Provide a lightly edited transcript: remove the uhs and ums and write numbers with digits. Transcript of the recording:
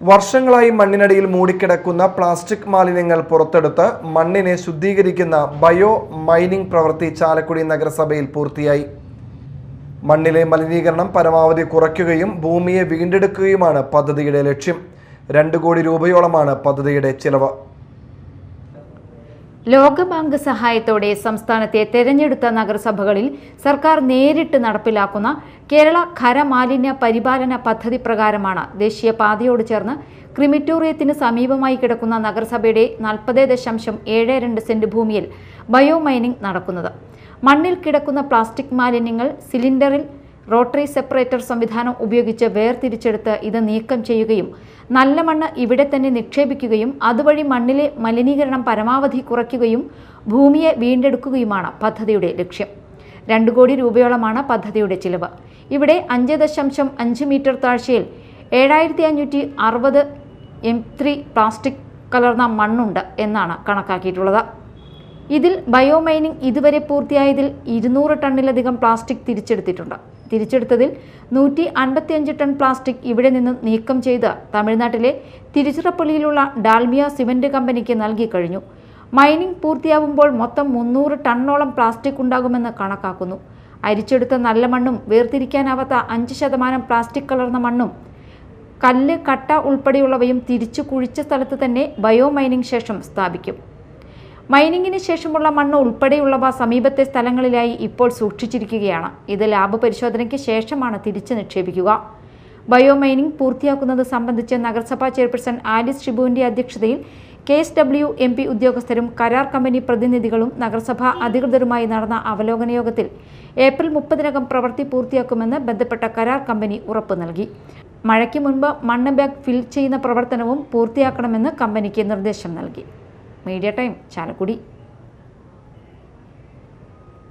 വർഷങ്ങളായി മണ്ണിനടിയിൽ മൂടിക്കിടക്കുന്ന പ്ലാസ്റ്റിക് മാലിന്യങ്ങൾ പുറത്തെടുത്ത് മണ്ണിനെ ശുദ്ധീകരിക്കുന്ന ബയോ മൈനിംഗ് പ്രവൃത്തി ചാലക്കുടി നഗരസഭയിൽ പൂർത്തിയായി. മണ്ണിലെ മലിനീകരണം പരമാവധി കുറയ്ക്കുകയും ഭൂമിയെ വീണ്ടെടുക്കുകയുമാണ് പദ്ധതിയുടെ ലക്ഷ്യം. 2 കോടി രൂപയോളമാണ് പദ്ധതിയുടെ ചിലവ്. ലോകബാങ്ക് സഹായത്തോടെ സംസ്ഥാനത്തെ തെരഞ്ഞെടുത്ത നഗരസഭകളിൽ സർക്കാർ നേരിട്ട് നടപ്പിലാക്കുന്ന കേരള ഖരമാലിന്യ പരിപാലന പദ്ധതി പ്രകാരമാണ് ദേശീയപാതയോട് ചേർന്ന് ക്രിമിറ്റോറിയത്തിന് സമീപമായി കിടക്കുന്ന നഗരസഭയുടെ 40.72 സെന്റ് ഭൂമിയിൽ ബയോ മൈനിംഗ് നടക്കുന്നത്. മണ്ണിൽ കിടക്കുന്ന പ്ലാസ്റ്റിക് മാലിന്യങ്ങൾ സിലിണ്ടറിൽ റോട്ടറി സെപ്പറേറ്റർ സംവിധാനം ഉപയോഗിച്ച് വേർതിരിച്ചെടുത്ത് ഇത് നീക്കം ചെയ്യുകയും നല്ല മണ്ണ് ഇവിടെ തന്നെ നിക്ഷേപിക്കുകയും അതുവഴി മണ്ണിലെ മലിനീകരണം പരമാവധി കുറയ്ക്കുകയും ഭൂമിയെ വീണ്ടെടുക്കുകയുമാണ് പദ്ധതിയുടെ ലക്ഷ്യം. 2 കോടി രൂപയോളമാണ് പദ്ധതിയുടെ ചിലവ്. ഇവിടെ 5.5 മീറ്റർ താഴ്ചയിൽ 7560 M3 പ്ലാസ്റ്റിക് കലർന്ന മണ്ണുണ്ട് എന്നാണ് കണക്കാക്കിയിട്ടുള്ളത്. ഇതിൽ ബയോ മൈനിംഗ് ഇതുവരെ പൂർത്തിയായതിൽ 200 ടണ്ണിലധികം പ്ലാസ്റ്റിക് തിരിച്ചെടുത്തിട്ടുണ്ട്. തിരിച്ചെടുത്തതിൽ 155 ടൺ പ്ലാസ്റ്റിക് ഇവിടെ നിന്ന് നീക്കം ചെയ്ത് തമിഴ്നാട്ടിലെ തിരുച്ചിറപ്പള്ളിയിലുള്ള ഡാൽമിയ സിമന്റ് കമ്പനിക്ക് നൽകി കഴിഞ്ഞു. മൈനിംഗ് പൂർത്തിയാവുമ്പോൾ മൊത്തം 300 ടണ്ണോളം പ്ലാസ്റ്റിക് ഉണ്ടാകുമെന്ന് കണക്കാക്കുന്നു. അരിച്ചെടുത്ത നല്ല മണ്ണും വേർതിരിക്കാനാവാത്ത 5% പ്ലാസ്റ്റിക് കലർന്ന മണ്ണും കല്ല്, കട്ട ഉൾപ്പെടെയുള്ളവയും തിരിച്ചു കുഴിച്ച സ്ഥലത്ത് തന്നെ ബയോ മൈനിംഗ് ശേഷം സ്ഥാപിക്കും. മൈനിങ്ങിന് ശേഷമുള്ള മണ്ണ് ഉൾപ്പെടെയുള്ളവ സമീപത്തെ സ്ഥലങ്ങളിലായി ഇപ്പോൾ സൂക്ഷിച്ചിരിക്കുകയാണ്. ഇത് ലാബ് പരിശോധനയ്ക്ക് ശേഷമാണ് തിരിച്ചു നിക്ഷേപിക്കുക. ബയോ മൈനിംഗ് പൂർത്തിയാക്കുന്നത് സംബന്ധിച്ച് നഗരസഭാ ചെയർപേഴ്സൺ ആലിസ് ഷിബുവിന്റെ അധ്യക്ഷതയിൽ KSW MP ഉദ്യോഗസ്ഥരും കരാർ കമ്പനി പ്രതിനിധികളും നഗരസഭാ അധികൃതരുമായി നടന്ന അവലോകന യോഗത്തിൽ ഏപ്രിൽ 30-നകം പ്രവൃത്തി പൂർത്തിയാക്കുമെന്ന് ബന്ധപ്പെട്ട കരാർ കമ്പനി ഉറപ്പ് നൽകി. മഴയ്ക്ക് മുൻപ് മണ്ണ് ബാഗ് ഫിൽ ചെയ്യുന്ന പ്രവർത്തനവും പൂർത്തിയാക്കണമെന്ന് കമ്പനിക്ക് നിർദ്ദേശം നൽകി. Media time Chalakudy.